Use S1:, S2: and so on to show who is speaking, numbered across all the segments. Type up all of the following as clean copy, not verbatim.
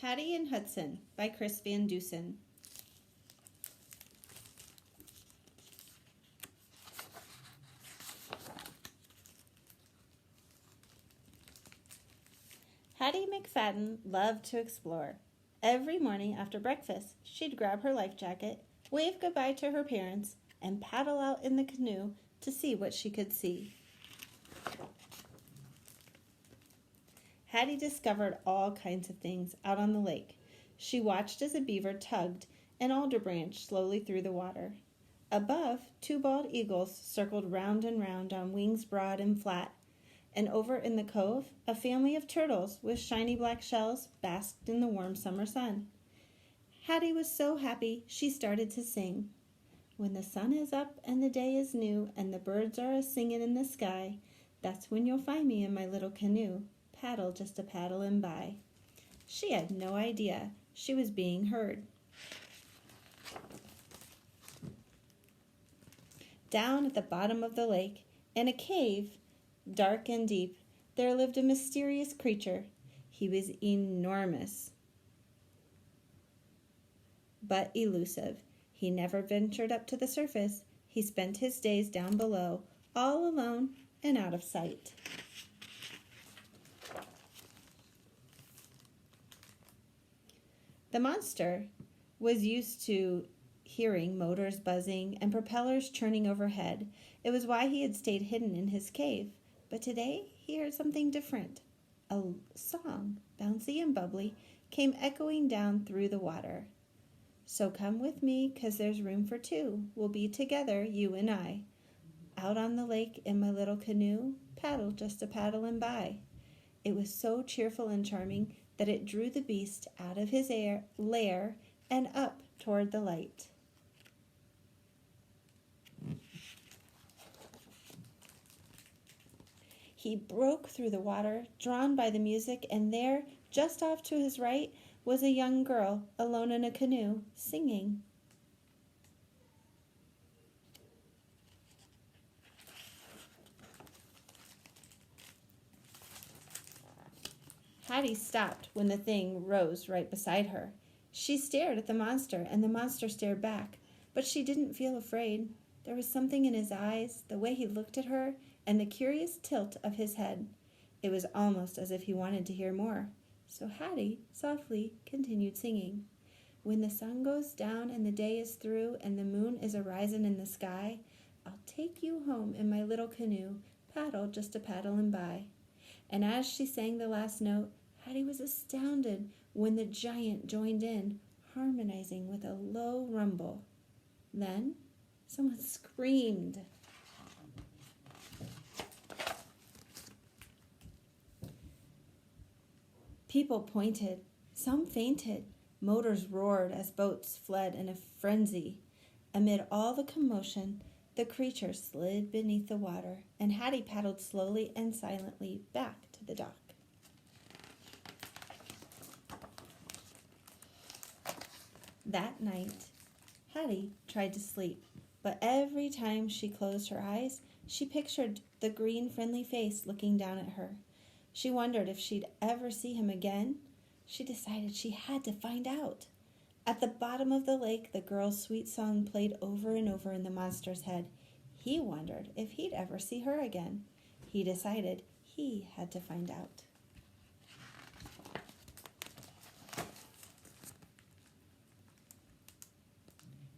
S1: Haddie and Hudson by Chris Van Dusen. Haddie McFadden loved to explore. Every morning after breakfast, she'd grab her life jacket, wave goodbye to her parents, and paddle out in the canoe to see what she could see. Haddie discovered all kinds of things out on the lake. She watched as a beaver tugged an alder branch slowly through the water. Above, two bald eagles circled round and round on wings broad and flat, and over in the cove, a family of turtles with shiny black shells basked in the warm summer sun. Haddie was so happy she started to sing. When the sun is up and the day is new and the birds are a-singin' in the sky, that's when you'll find me in my little canoe, paddle just a paddlin' by. She had no idea she was being heard. Down at the bottom of the lake, in a cave, dark and deep, there lived a mysterious creature. He was enormous, but elusive. He never ventured up to the surface. He spent his days down below, all alone and out of sight. The monster was used to hearing motors buzzing and propellers churning overhead. It was why he had stayed hidden in his cave. But today he heard something different. A song, bouncy and bubbly, came echoing down through the water. So come with me, 'cause there's room for two. We'll be together, you and I. Out on the lake in my little canoe, paddle just a paddlin' by. It was so cheerful and charming that it drew the beast out of his lair and up toward the light. He broke through the water, drawn by the music, and there, just off to his right, was a young girl alone in a canoe, singing. Haddie stopped when the thing rose right beside her. She stared at the monster, and the monster stared back, but she didn't feel afraid. There was something in his eyes, the way he looked at her, and the curious tilt of his head. It was almost as if he wanted to hear more. So Haddie softly continued singing. When the sun goes down and the day is through and the moon is a-risin' in the sky, I'll take you home in my little canoe, paddle just a paddlin' by. And as she sang the last note, Haddie was astounded when the giant joined in, harmonizing with a low rumble. Then someone screamed. People pointed. Some fainted. Motors roared as boats fled in a frenzy. Amid all the commotion, the creature slid beneath the water, and Haddie paddled slowly and silently back to the dock. That night, Haddie tried to sleep, but every time she closed her eyes, she pictured the green, friendly face looking down at her. She wondered if she'd ever see him again. She decided she had to find out. At the bottom of the lake, the girl's sweet song played over and over in the monster's head. He wondered if he'd ever see her again. He decided he had to find out.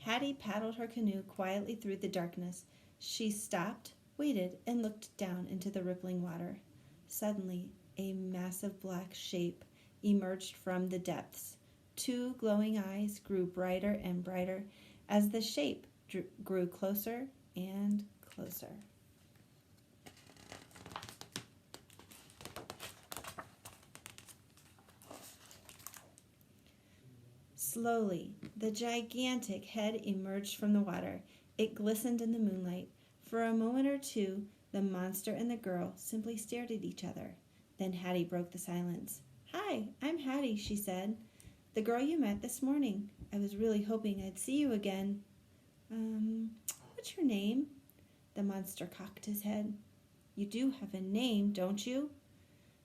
S1: Haddie paddled her canoe quietly through the darkness. She stopped, waited, and looked down into the rippling water. Suddenly, a massive black shape emerged from the depths. Two glowing eyes grew brighter and brighter as the shape grew closer and closer. Slowly, the gigantic head emerged from the water. It glistened in the moonlight. For a moment or two, the monster and the girl simply stared at each other. Then Haddie broke the silence. "Hi, I'm Haddie," she said. "The girl you met this morning. I was really hoping I'd see you again." What's your name?" The monster cocked his head. "You do have a name, don't you?"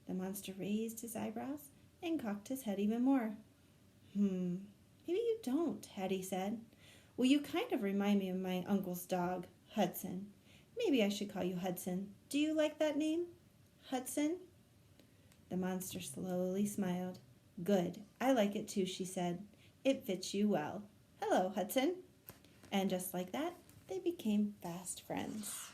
S1: The monster raised his eyebrows and cocked his head even more. Maybe you don't, Haddie said. Well, you kind of remind me of my uncle's dog, Hudson. Maybe I should call you Hudson. Do you like that name? Hudson? The monster slowly smiled. Good. I like it too, she said. It fits you well. Hello, Hudson. And just like that, they became fast friends.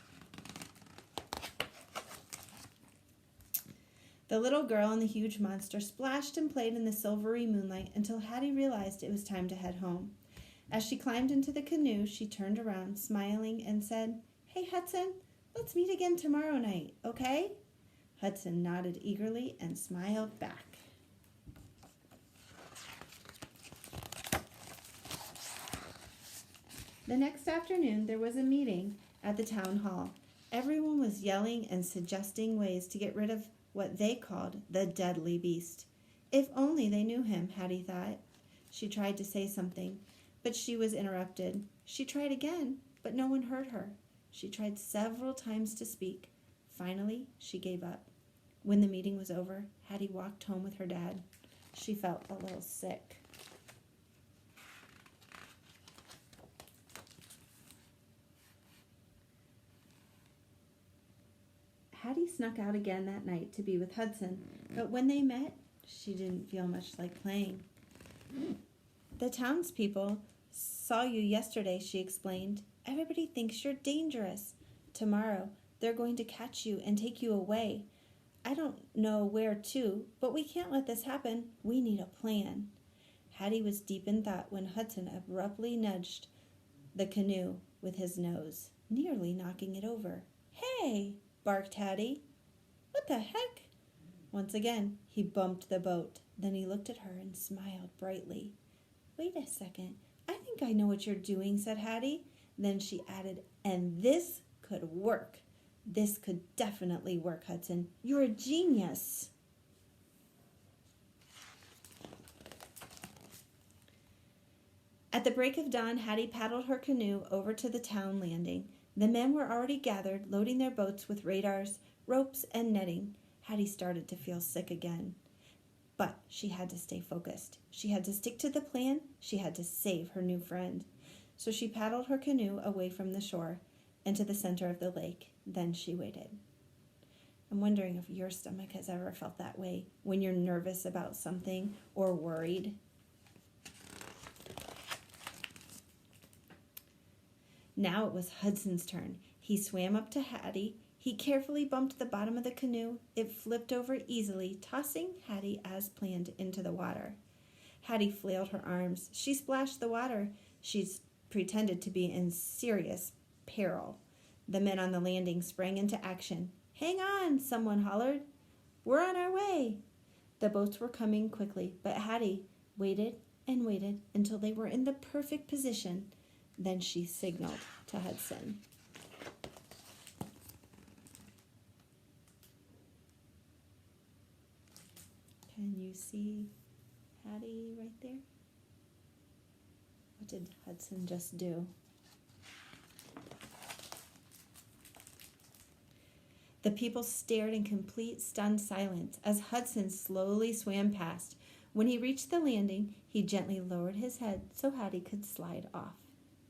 S1: The little girl and the huge monster splashed and played in the silvery moonlight until Haddie realized it was time to head home. As she climbed into the canoe, she turned around, smiling, and said, Hey, Hudson, let's meet again tomorrow night, okay? Hudson nodded eagerly and smiled back. The next afternoon, there was a meeting at the town hall. Everyone was yelling and suggesting ways to get rid of what they called the deadly beast. If only they knew him, Haddie thought. She tried to say something, but she was interrupted. She tried again, but no one heard her. She tried several times to speak. Finally, she gave up. When the meeting was over, Haddie walked home with her dad. She felt a little sick. Haddie snuck out again that night to be with Hudson, but when they met, she didn't feel much like playing. The townspeople saw you yesterday, she explained. Everybody thinks you're dangerous. Tomorrow, they're going to catch you and take you away. I don't know where to, but we can't let this happen. We need a plan. Haddie was deep in thought when Hudson abruptly nudged the canoe with his nose, nearly knocking it over. Hey! Barked Haddie. What the heck? Once again, he bumped the boat. Then he looked at her and smiled brightly. Wait a second. I think I know what you're doing, said Haddie. Then she added, and this could work. This could definitely work, Hudson. You're a genius. At the break of dawn, Haddie paddled her canoe over to the town landing. The men were already gathered, loading their boats with radars, ropes, and netting. Haddie started to feel sick again. But she had to stay focused. She had to stick to the plan. She had to save her new friend. So she paddled her canoe away from the shore and to the center of the lake. Then she waited. I'm wondering if your stomach has ever felt that way when you're nervous about something or worried. Now it was Hudson's turn. He swam up to Haddie. He carefully bumped the bottom of the canoe. It flipped over easily, tossing Haddie as planned into the water. Haddie flailed her arms. She splashed the water. She pretended to be in serious peril. The men on the landing sprang into action. Hang on, someone hollered. We're on our way. The boats were coming quickly, but Haddie waited and waited until they were in the perfect position. Then she signaled to Hudson. Can you see Haddie right there? What did Hudson just do? The people stared in complete stunned silence as Hudson slowly swam past. When he reached the landing, he gently lowered his head so Haddie could slide off.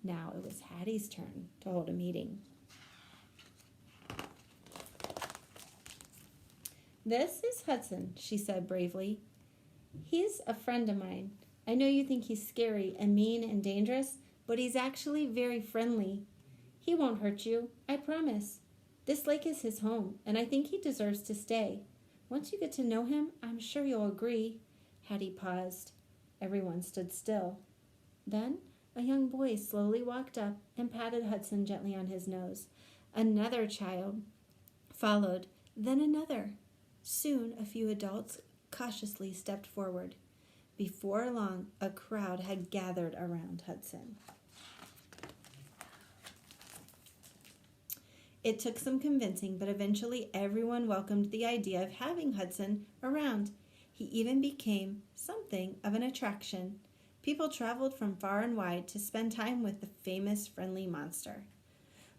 S1: Now it was Haddie's turn to hold a meeting. This is Hudson, she said bravely. He's a friend of mine. I know you think he's scary and mean and dangerous, but he's actually very friendly. He won't hurt you, I promise. This lake is his home, and I think he deserves to stay. Once you get to know him, I'm sure you'll agree. Haddie paused. Everyone stood still. Then a young boy slowly walked up and patted Hudson gently on his nose. Another child followed, then another. Soon a few adults cautiously stepped forward. Before long, a crowd had gathered around Hudson. It took some convincing, but eventually everyone welcomed the idea of having Hudson around. He even became something of an attraction. People traveled from far and wide to spend time with the famous friendly monster.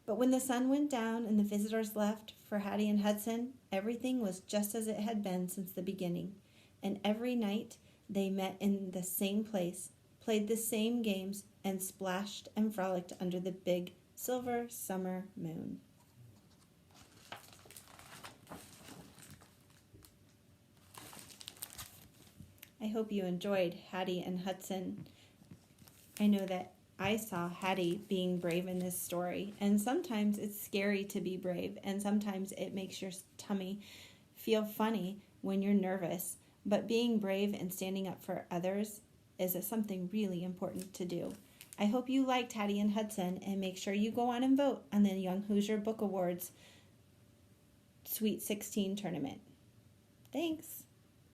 S1: But when the sun went down and the visitors left for Haddie and Hudson, everything was just as it had been since the beginning. And every night, They met in the same place, played the same games, and splashed and frolicked under the big silver summer moon. I hope you enjoyed Haddie and Hudson. I know that I saw Haddie being brave in this story, and sometimes it's scary to be brave, and sometimes it makes your tummy feel funny when you're nervous, but being brave and standing up for others is something really important to do. I hope you liked Haddie and Hudson, and make sure you go on and vote on the Young Hoosier Book Awards Sweet 16 tournament. Thanks.